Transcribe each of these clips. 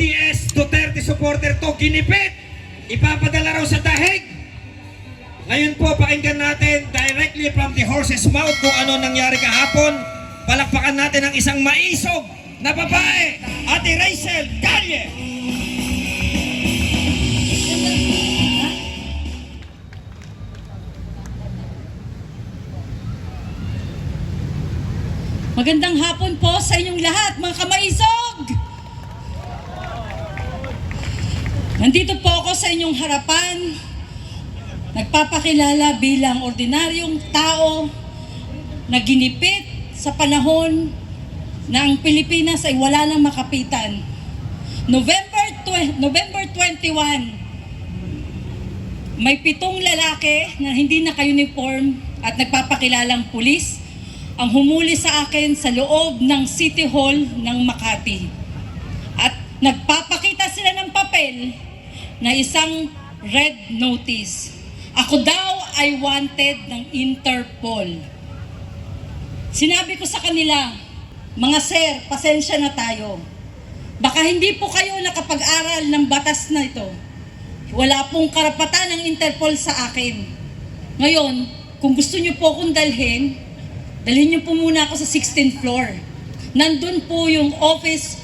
DDS Duterte supporter to ginipit. Ipapadala raw sa dahig. Ngayon po, pakinggan natin directly from the horse's mouth kung ano nangyari kahapon. Palakpakan natin ang isang maisog na babae, Ate Rachel Calle. Magandang hapon po sa inyong lahat, mga kamaisog! Nandito po ako sa inyong harapan, nagpapakilala bilang ordinaryong tao na ginipit sa panahon na ang Pilipinas ay wala nang makapitan. November 21, may 7 lalaki na hindi naka-uniform at nagpapakilalang pulis ang humuli sa akin sa loob ng City Hall ng Makati. At nagpapakita sila ng papel na isang red notice. Ako daw ay wanted ng Interpol. Sinabi ko sa kanila, mga sir, pasensya na tayo. Baka hindi po kayo nakapag-aral ng batas na ito. Wala pong karapatan ng Interpol sa akin. Ngayon, kung gusto niyo po akong dalhin niyo po muna ako sa 16th floor. Nandun po yung office,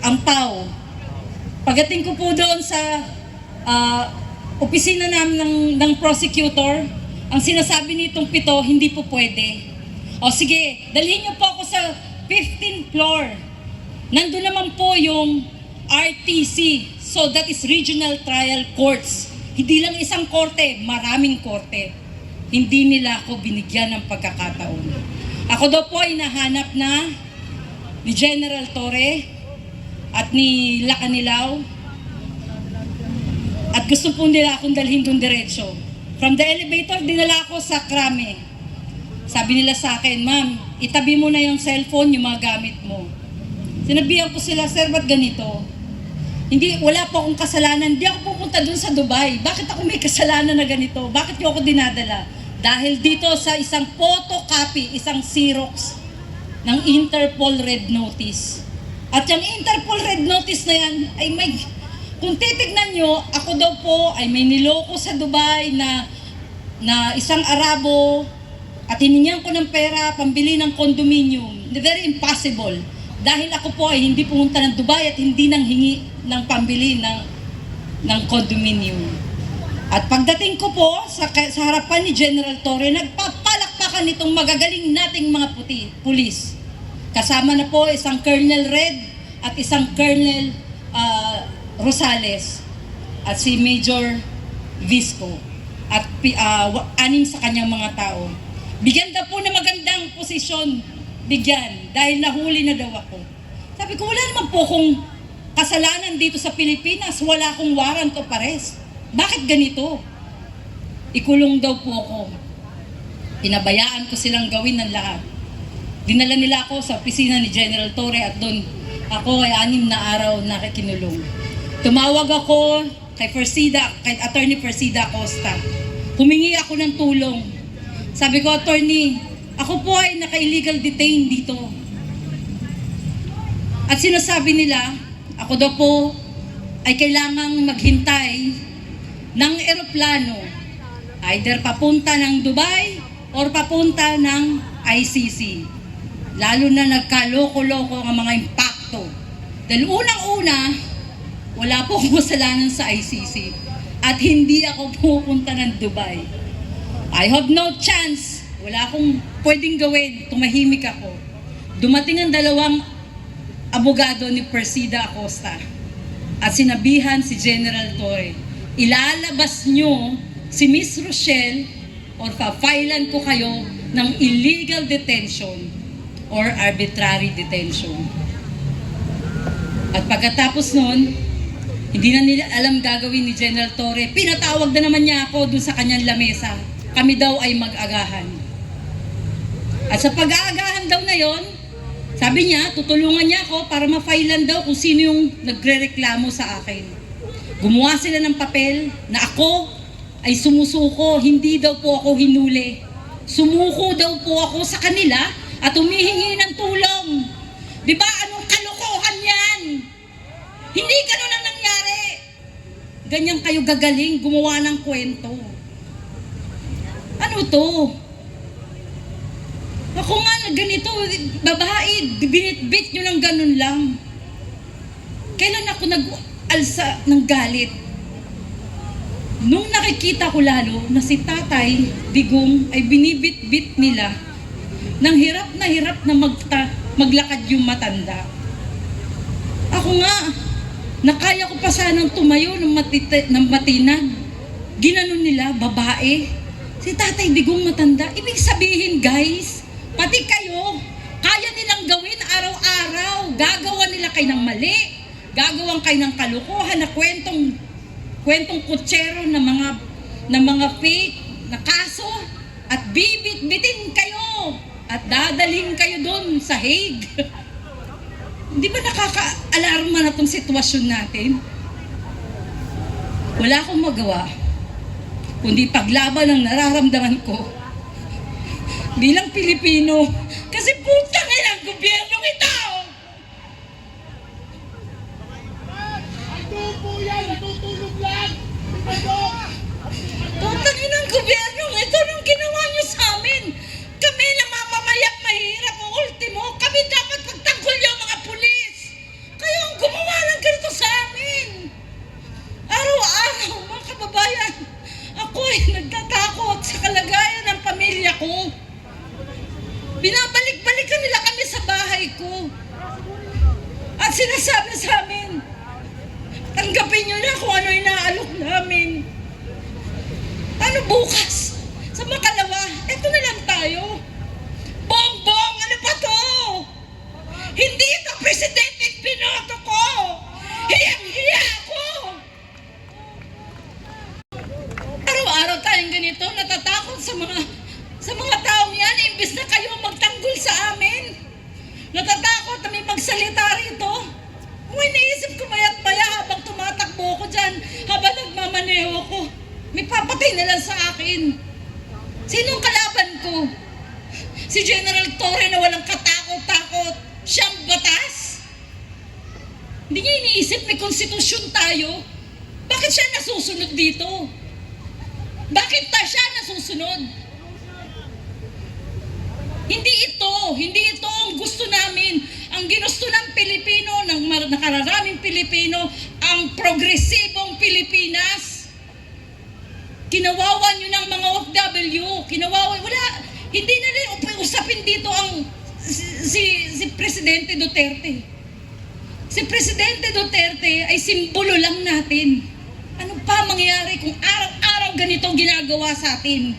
Ampaw. Pagdating ko po doon sa opisina namin ng prosecutor, ang sinasabi nitong 7, hindi po pwede. O sige, dalhin niyo po ako sa 15th floor. Nandun naman po yung RTC. So that is Regional Trial Courts. Hindi lang isang korte, maraming korte. Hindi nila ako binigyan ng pagkakataon. Ako daw po ay nahanap na ni General Torre at ni Lacanilaw at gusto po nila akong dalhin doon diretso. From the elevator, dinala ako sa krame. Sabi nila sa akin, ma'am, itabi mo na yung cellphone, yung mga gamit mo. Sinabihan ko sila, sir, ba't ganito? Hindi, wala po akong kasalanan. Hindi ako pupunta doon sa Dubai. Bakit ako may kasalanan na ganito? Bakit niyo ako dinadala? Dahil dito sa isang photocopy, isang Xerox ng Interpol Red Notice. At yung Interpol Red Notice na yan, ay may, kung titignan nyo, ako daw po ay may niloko sa Dubai na isang Arabo at hiningihan ko ng pera, pambili ng condominium. Very impossible. Dahil ako po ay hindi pumunta ng Dubai at hindi nang hingi ng pambili ng condominium. At pagdating ko po sa harapan ni General Torre, nagpapalakpakan itong magagaling nating mga pulis. Kasama na po isang Colonel Red at isang Colonel Rosales at si Major Visco at 6 sa kanyang mga tao. Bigyan daw po na magandang posisyon, bigyan, dahil nahuli na daw ako. Sabi ko, wala naman po akong kasalanan dito sa Pilipinas, wala akong warrant of arrest. Bakit ganito? Ikulong daw po ako. Pinabayaan ko silang gawin ng lahat. Dinala nila ako sa opisina ni General Torre at doon ako ay 6 na araw na kinulong. Tumawag ako kay Attorney Persida Acosta. Humingi ako ng tulong. Sabi ko, Attorney, ako po ay naka-illegal detain dito. At sinasabi nila, ako daw po ay kailangang maghintay ng eroplano, either papunta ng Dubai or papunta ng ICC. Lalo na nagkaloko-loko ang mga impacto. Dahil unang-una, wala po akong kasalanan sa ICC at hindi ako pupunta ng Dubai. I have no chance. Wala akong pwedeng gawin. Tumahimik ako. Dumating ang 2 abogado ni Persida Acosta at sinabihan si General Torre, ilalabas nyo si Miss Rochelle or pa-filean ko kayo ng illegal detention or arbitrary detention. At pagkatapos nun, hindi na nila alam gagawin ni General Torre. Pinatawag na naman niya ako dun sa kanyang lamesa. Kami daw ay mag-agahan. At sa pag-aagahan daw na yon, sabi niya, tutulungan niya ako para ma-filean daw kung sino yung nagre-reklamo sa akin. Gumawa sila ng papel na ako ay sumusuko, hindi daw po ako hinuli. Sumuko daw po ako sa kanila at humihingi ng tulong. Di ba anong kalokohan yan? Hindi ganun ang nangyari. Ganyan kayo gagaling gumawa ng kwento. Ano to? Ako nga na ganito, babae, binitbit nyo ng ganun lang. Kailan ako nag-alsa ng galit? Nung nakikita ko lalo na si Tatay Digong ay binibit-bit nila nang hirap na maglakad yung matanda. Ako nga, nakaya ko pa sanang tumayo ng matinag. Ginanon nila, babae. Si Tatay Digong matanda. Ibig sabihin guys, pati kayo, kaya nilang gawin araw-araw. Gagawa nila kayo ng mali. Gagawan kayo ng kalukuhan na kwentong kutsero na mga fake na kaso at bibit-bitin kayo at dadalhin kayo doon sa Hague. Hindi ba nakaka-alarma na itong sitwasyon natin? Wala akong magawa kundi paglaban ang nararamdaman ko bilang Pilipino kasi putang ina ang gobyernong ito! Natutulog lang! Putang ina ang gobyernong ito nung ginawa niyo sa amin! Kami na mamamayang mahirap o ultimo, kami dapat pagtanggol yung mga pulis! Kayo ang gumawa ng ganito sa amin! Araw-araw, mga kababayan, ako ay nagtatakot sa kalagayan ng pamilya ko. Binabalik-balikan nila kami sa bahay ko. At sinasabi sa amin, tanggapin nyo na kung ano inaalok namin. Ano bukas? Sa makalawa, eto na lang tayo. Bongbong, ano pa to? Hindi ito presidente binoto ko! Hiyang-hiya ako! Araw-araw tayong ganito, natatakot sa mga taong yan, imbis na kayo magtanggol sa amin. Natatakot na may magsalita rito. Kung iniisip ko maya't-maya habang tumatakbo ko dyan, habang nagmamaneho ko, may papatay na lang sa akin. Sinong kalaban ko? Si General Torre na walang katakot-takot, siyang batas? Hindi niya iniisip may konstitusyon tayo. Bakit siya nasusunod dito? Bakit pa siya nasusunod? Hindi ito ang gusto namin. Ang ginusto ng Pilipino, ng nakararaming Pilipino, ang progresibong Pilipinas. Kinawawa nyo ng mga OFW. Hindi na rin usapin dito ang si Presidente Duterte. Si Presidente Duterte ay simbolo lang natin. Ano pa mangyayari kung araw-araw ganito ginagawa sa atin?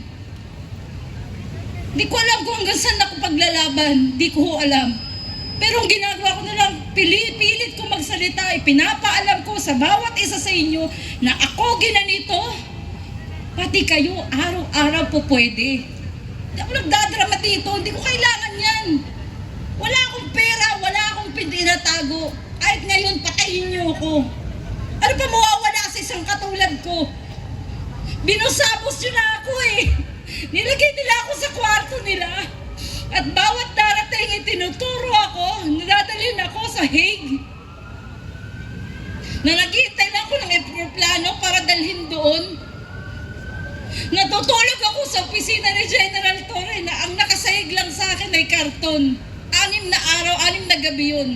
Di ko alam kung hanggang saan ako paglalaban. Di ko alam. Pero ang ginagawa ko na lang, pilit ko magsalita, ipinapaalam ko sa bawat isa sa inyo na ako ginanito, pati kayo araw-araw po pwede. Hindi ako nagdadrama dito, hindi ko kailangan yan. Wala akong pera, wala akong pinatago. Kahit ngayon, patayin niyo ako. Ano pa mawawala sa isang katulad ko? Binusabos nyo na ako eh. Nilagay nila ako sa kwarto nila. At bawat darating itinuturo ako, nadadalhin ako sa Hague. Na naghihintay na ako ng eroplano para dalhin doon. Natutulog ako sa opisina ni General Torre na ang nakasahig lang sa akin ay karton. 6 na araw, 6 na gabi yun.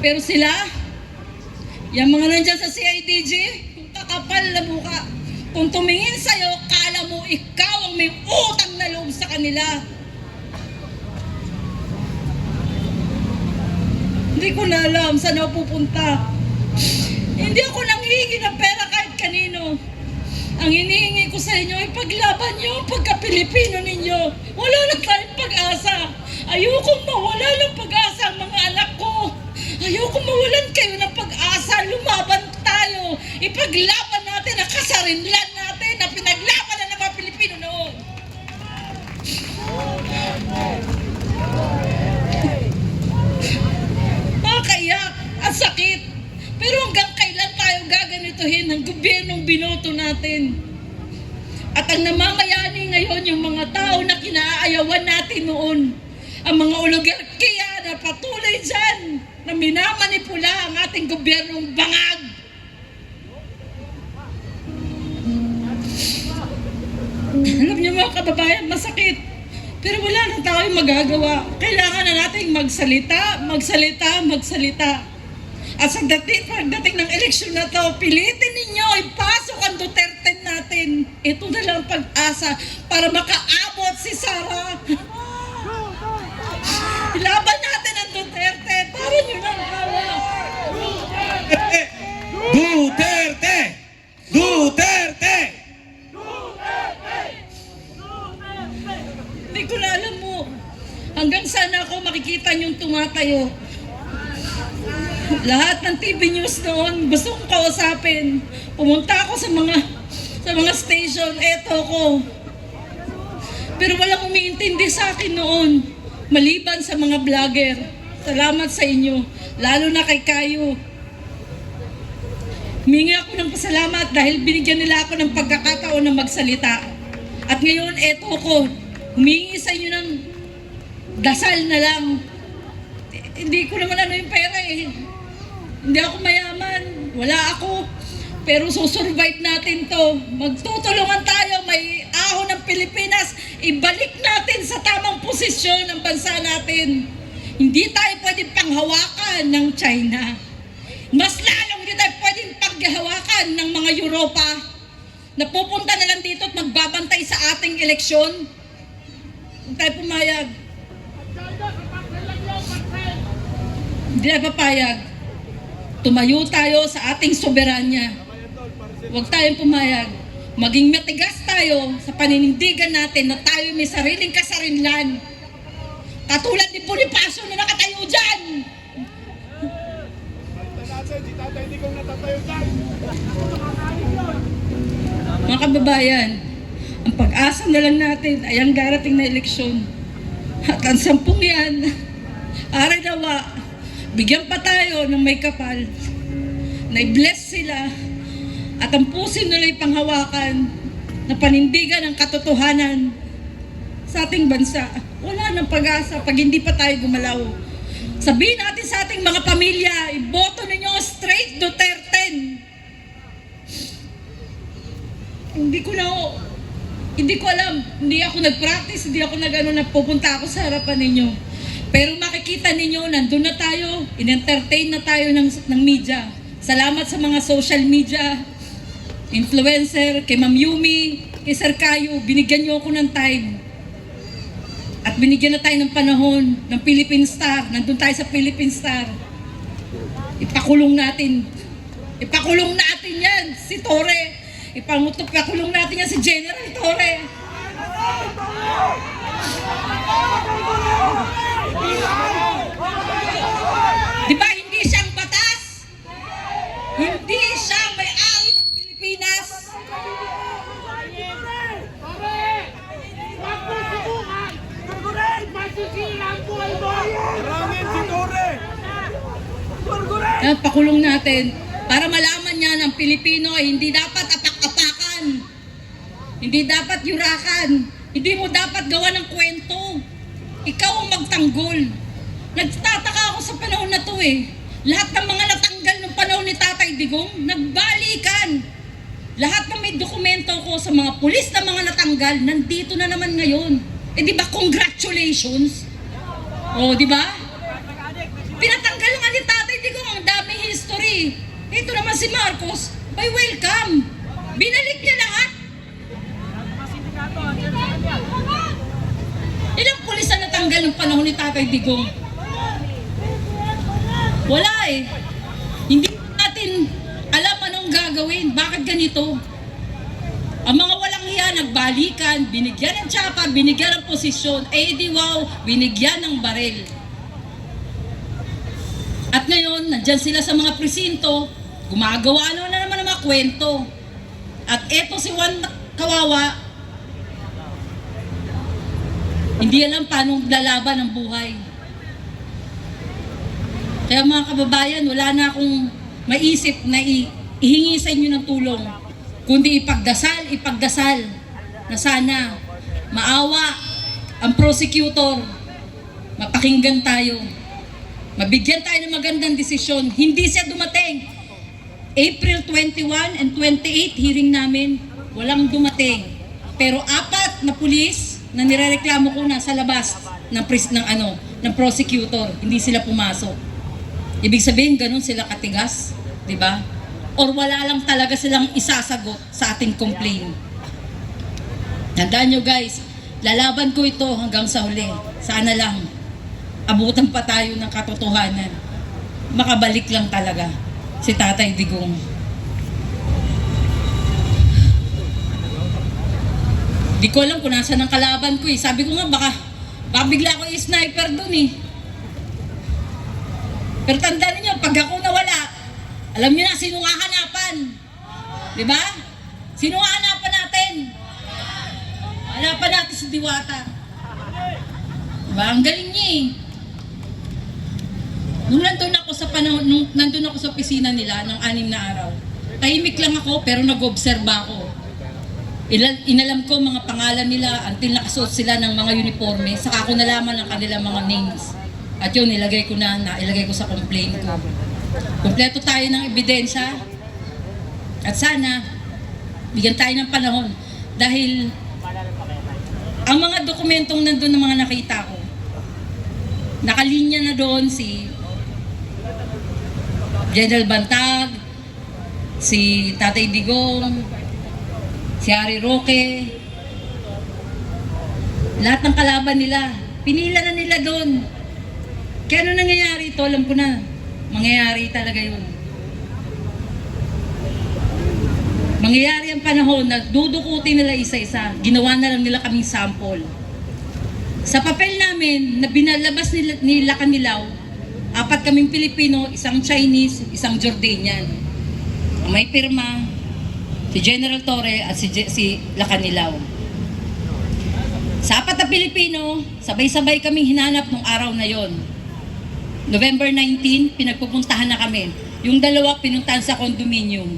Pero sila, yung mga nandyan sa CIDG, yung kakapal na buka, kung tumingin sa'yo, kala mo ikaw ang may utang na loob sa kanila. Hindi ko na alam saan ako pupunta. Hindi ako nanghihingi ng pera kahit kanino. Ang hinihingi ko sa inyo ay paglaban nyo ang pagka-Pilipino ninyo. Wala na tayong pag-asa. Ayokong mawala ng pag-asa ang mga anak ko. Ayokong mawalan kayo ng pag-asa. Lumaban tayo. Ipaglaban natin ang kasarinlan natin na pinaglaban na ng mga Pilipino noon. Makakayak at sakit. Pero hanggang kailan tayo gaganituhin ng gobyernong binoto natin? At ang namamayani ngayon yung mga tao na kinaayawan natin noon. ang mga oligarkiya na patuloy dyan na minamanipula ang ating gobyernong bangag. Alam niyo mga kababayan, masakit. Pero wala na tayong magagawa. Kailangan na nating magsalita, magsalita, magsalita. At sa pagdating ng eleksyon na to, pilitin ninyo, ipasok ang Duterte natin. Ito na lang pag-asa para makaabot si Sara. Ilaban natin ang Duterte. Para nyo nang kala. Duterte! Duterte! Hindi ko na alam mo. Hanggang sana ako makikita niyong tumatayo. Lahat ng TV news noon, gusto kong kausapin. Pumunta ako sa mga station, eto ko. Pero walang umiintindi sa akin noon. Maliban sa mga vlogger. Salamat sa inyo. Lalo na kay Kayo. Humingi ako ng pasalamat dahil binigyan nila ako ng pagkakataon na magsalita. At ngayon, eto ko. Humingi sa inyo ng dasal na lang. Hindi ko naman ano yung pera eh. Hindi ako mayaman. Wala ako. Pero susurvive natin to. Magtutulungan tayo. May ahon ng Pilipinas. Ibalik natin sa tamang posisyon ang bansa natin. Hindi tayo pwedeng panghawakan ng China. Mas lalong hindi tayo pwedeng panghawakan ng mga Europa na pupunta na lang dito at magbabantay sa ating eleksyon. Huwag tayo pumayag. Hindi tayo papayag. Tumayo tayo sa ating soberanya. Huwag tayong pumayag. Maging matigas tayo sa paninindigan natin na tayo may sariling kasarinlan. Katulad ni Bonifacio na nakatayo dyan. Mga kababayan, ang pag-asa na lang natin ay ang darating na eleksyon. At ang 10 yan, aray nawa, bigyan pa tayo ng may kapal na i-bless sila at ang pusin nila panghawakan na panindigan ng katotohanan sa ating bansa. Wala nang pag-asa pag hindi pa tayo gumalaw. Sabihin natin sa ating mga pamilya, iboto ninyo straight Duterte. Hindi ko alam, hindi ako nag-practice, hindi ako nagpupunta ako sa harapan ninyo. Pero makikita ninyo, nandun na tayo, in-entertain na tayo ng media. Salamat sa mga social media, influencer, kay Ma'am Yumi, kay Sir Kayo, binigyan niyo ako ng time. At binigyan na tayo ng panahon ng Philippine Star, nandun tayo sa Philippine Star. Ipakulong natin yan, si Torre. Ipakulong natin yan si General Torre. Di ba hindi siyang batas? Hindi siya may-ari ng Pilipinas. Huwag mo subukan! Masisira ang buhay mo! Yan, pakulong natin para malaman niya ng Pilipino ay hindi dapat apak-apakan. Hindi dapat yurakan. Hindi mo dapat gawa ng kwento. Ikaw ang magtanggol. Nagtataka ako sa panahon na to eh. Lahat ng mga natanggal ng panahon ni Tatay Digong, nagbalikan. Lahat ng may dokumento ko sa mga pulis na mga natanggal, nandito na naman ngayon. Eh di ba congratulations? O di ba? Pinatanggal nga ni Tatay Digong, ang daming history. Ito naman si Marcos, by welcome. Binalik niya lahat. Ilang pulis na natanggal ng panahon ni Tatay Digong? Wala eh. Hindi natin alam anong gagawin. Bakit ganito? Ang mga walang hiya nagbalikan, binigyan ng tsapa, binigyan ng posisyon, eh di wow, binigyan ng baril. At ngayon, nandyan sila sa mga presinto, gumagawa na naman ng mga kwento. At eto si Juan Kawawa, hindi alam paano lalaban ang buhay. Kaya mga kababayan, wala na akong maisip na ihingi sa inyo ng tulong. Kundi ipagdasal na sana maawa ang prosecutor mapakinggan tayo, mabigyan tayo ng magandang desisyon. Hindi siya dumating. April 21 and 28 hearing namin, walang dumating. Pero 4 na pulis na nirereklamo ko na sa labas ng prosecutor, hindi sila pumasok. Ibig sabihin, ganun sila katigas, di ba? Or wala lang talaga silang isasagot sa ating complaint. Tandaan nyo guys, lalaban ko ito hanggang sa huli. Sana lang, abutan pa tayo ng katotohanan. Makabalik lang talaga si Tatay Digong. Di ko alam kung nasa ng kalaban ko eh. Sabi ko nga baka bigla ko i-sniper dun eh. Pero tandaan niyo, pag ako nawala, alam niyo na sinong hahanapan. Di ba? Sinong hahanapan natin? Hanapan natin si Diwata. Diba? Ang galing niya eh. Nung nandun ako sa opisina nila ng 6 na araw, tahimik lang ako pero nag-obserba ako. Inalam ko mga pangalan nila until nakasuot sila ng mga uniforme, saka ako nalaman ang kanilang mga names. At yun, ilagay ko sa complaint ko. Kompleto tayo ng ebidensya at sana bigyan tayo ng panahon dahil ang mga dokumentong nandun ng mga nakita ko, nakalinya na doon si General Bantag, si Tatay Digong, si Harry Roque, lahat ng kalaban nila, pinila na nila doon. Kaya ano nangyayari ito, alam ko na, mangyayari talaga yun. Mangyayari ang panahon na dudukutin nila isa-isa, ginawa na lang nila kaming sample. Sa papel namin na binalabas nila Kanilaw, 4 kaming Pilipino, isang Chinese, isang Jordanian. Ang may pirma, si General Torre at si Lacanilaw. Sa 4 na Pilipino, sabay-sabay kaming hinanap nung araw na yon. November 19, pinagpupuntahan na kami. Yung 2 pinuntahan sa condominium.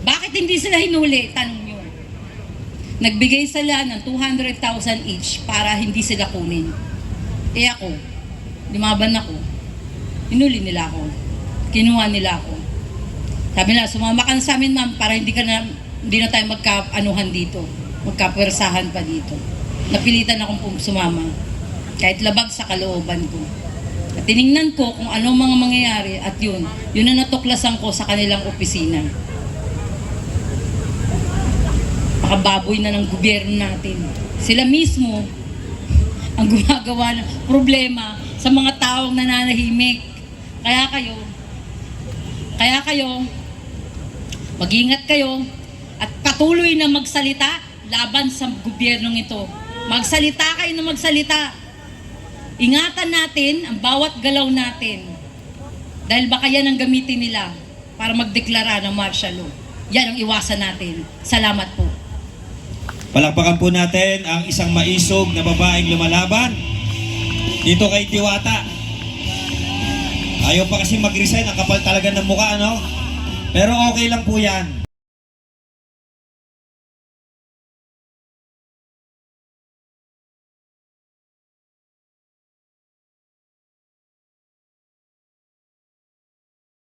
Bakit hindi sila hinuli? Tanong nyo. Nagbigay sila ng 200,000 each para hindi sila kunin. Eh ako, lumaban ako. Hinuli nila ako. Kinuha nila ako. Sabi na, sumama ka na sa amin ma'am para hindi na tayo magka-anuhan dito. Magkapwersahan pa dito. Napilitan akong sumama. Kahit labag sa kalooban ko. At tiningnan ko kung ano mga mangyayari at yun na natuklasan ko sa kanilang opisina. Makababoy na ng gobyerno natin. Sila mismo ang gumagawa ng problema sa mga taong nananahimik. Kaya kayo, mag-ingat kayo at patuloy na magsalita laban sa gobyernong ito. Magsalita kayo na magsalita. Ingatan natin ang bawat galaw natin. Dahil baka yan ang gamitin nila para magdeklara ng martial law. Yan ang iwasan natin. Salamat po. Palakpakan po natin ang isang maisog na babaeng lumalaban dito kay Diwata. Ayaw pa kasi mag-resign, ang kapal talaga ng mukha, ano? Pero okay lang po yan.